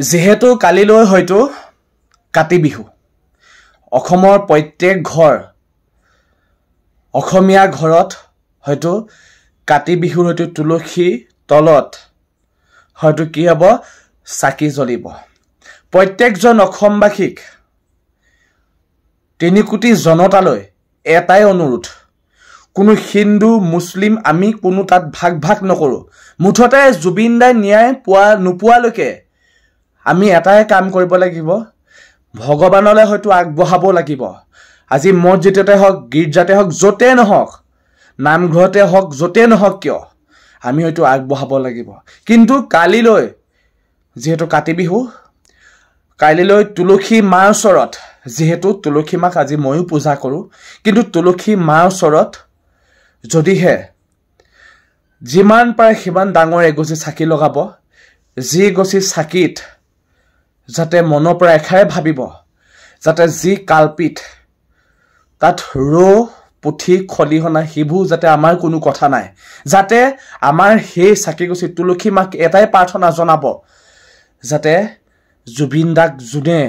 যেহেতু কালিলৈ হয়তো কাতি বিহু অসমৰ প্ৰত্যেক ঘৰ অসমীয়া ঘৰত হয়তো কাতি বিহুৰ হয়তো তুলসী তলত হয়তো কি হ'ব চাকি জ্বলিব প্ৰত্যেকজন অসমবাসীক 3 কোটি জনতালৈ এটাই অনুৰোধ কোনো হিন্দু মুছলিম আমি কোনো তাত ভাগ নকৰো মুঠতে জুবিন দাই ন্যায় নোপোৱালৈকে আমি এটাই কাম কৰিব লাগিব ভগৱানলৈ হয়তো আগবঢ়াব লাগিব আজি মছজিদতে হওক গীৰ্জাতে হওক যতে নহওক নামঘৰতে হওক যতে নহওক কিয় আমি হয়তো আগবঢ়াব লাগিব কিন্তু কালিলৈ যেহেতু কাতি বিহু কালিলৈ তুলসী মাৰ ওচৰত যেহেতু তুলসী মাক আজি ময়ো পূজা কৰো কিন্তু তুলসী মাৰ ওচৰত যদিহে যিমান পাৰে সিমান ডাঙৰ এগছি চাকি লগাব যি গছি চাকিত যাতে মনৰ পৰা এখাৰে ভাবিব যাতে যি কালপিত তাত পুথি খলিহনা হিবু যাতে আমাৰ কোনো কথা নাই যাতে আমাৰ সেই চাকি গছি তুলসী মাক এটাই প্ৰাৰ্থনা জনাব যাতে জুবিন দাক জুনে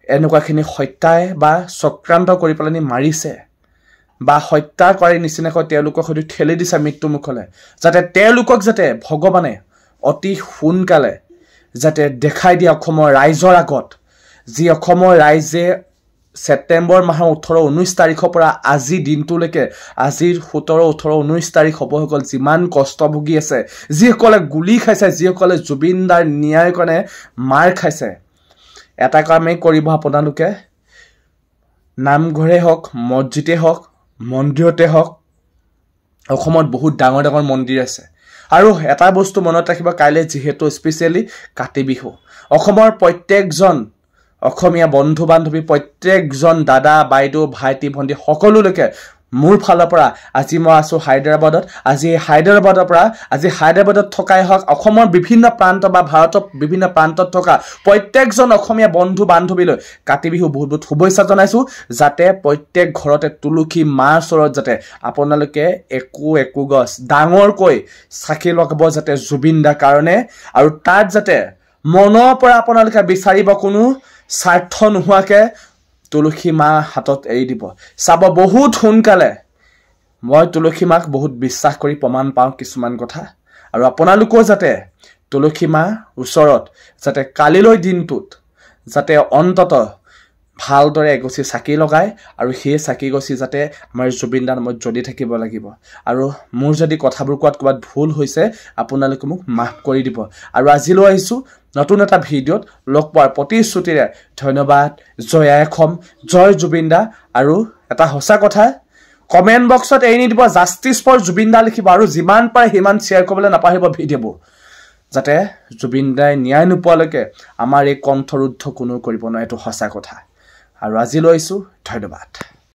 এনেকুৱাখিনি হত্যাই বা চক্ৰান্ত কৰি পেলানি মাৰিছে বা হত্যা কৰি নিচিনাকৈ তেওঁলোকক হয়তো ঠেলি দিছে মৃত্যু মুখলৈ যাতে তেওঁলোকক যাতে ভগৱানে অতি সোনকালে যাতে দেখাই দিয়ে অসমৰ ৰাইজৰ আগত যি অসমৰ ৰাইজে সেপ্টেম্বৰ মাহৰ 18-19 তাৰিখৰ পৰা আজি দিনটোলৈকে আজিৰ 17-18-19 তাৰিখ হ'ব গল যিমান কষ্ট ভুগি আছে যিসকলে গুলি খাইছে যিসকলে জুবিন দাৰ ন্যায় কাৰণে মাৰ খাইছে এটা কামেই কৰিব আপোনালোকে নামঘৰে হওক মছজিদে হওক মন্দিৰতে হওক অসমত বহুত ডাঙৰ মন্দিৰ আছে আৰু এটা বস্তু মনত ৰাখিব কাইলৈ যেহেতু স্পেশালি কাতি বিহু অসমৰ প্ৰত্যেকজন অসমীয়া বন্ধু বান্ধৱী প্ৰত্যেকজন দাদা বাইদেউ ভাইটি ভণ্টি সকলোলৈকে মোৰ ফালৰ পৰা আজি মই আছো হায়দৰাবাদত আজি হায়দৰাবাদত থকাই হওক অসমৰ বিভিন্ন প্ৰান্ত বা ভাৰতৰ বিভিন্ন প্ৰান্তত থকা প্ৰত্যেকজন অসমীয়া বন্ধু বান্ধৱীলৈ কাতি বিহু বহুত শুভেচ্ছা জনাইছো যাতে প্ৰত্যেক ঘৰতে তুলসী মাৰ ওচৰত যাতে আপোনালোকে একো গছ ডাঙৰকৈ চাকি লগাব যাতে জুবিন দাৰ কাৰণে আৰু তাত যাতে মনৰ পৰা আপোনালোকে বিচাৰিব কোনো স্বাৰ্থ নোহোৱাকে তুলসী মা হাতত এৰি দিব চাব বহুত সোনকালে মই তুলসী মাক বহুত বিশ্বাস কৰি প্ৰমাণ পাওঁ কিছুমান কথা আৰু আপোনালোকো যাতে তুলসী মা ওচৰত যাতে কালিলৈ দিনটোত যাতে অন্তত ভালদৰে এগছি চাকি লগায় আৰু সেই চাকি গছি যাতে আমাৰ জুবিন দাৰ নামত জ্বলি থাকিব লাগিব আৰু মোৰ যদি কথাবোৰ কোৱাত ক'বাত ভুল হৈছে আপোনালোকে মোক মাফ কৰি দিব আৰু আজিলৈ আহিছো নতুন এটা ভিডিঅ'ত লগ পোৱাৰ প্ৰতিশ্ৰুতিৰে ধন্যবাদ জয় অসম জয় জুবিন দা আৰু এটা সঁচা কথা কমেন্ট বক্সত এৰি নিদিব জাষ্টিস ফৰ জুবিন দা লিখিব আৰু যিমান পাৰে সিমান শ্বেয়াৰ কৰিবলৈ নাপাহৰিব ভিডিঅ'বোৰ যাতে জুবিন দাই ন্যায় নোপোৱালৈকে আমাৰ এই কণ্ঠৰুদ্ধ কোনো কৰিব নোৱাৰে এইটো সঁচা কথা আৰু আজিলৈ আহিছো ধন্যবাদ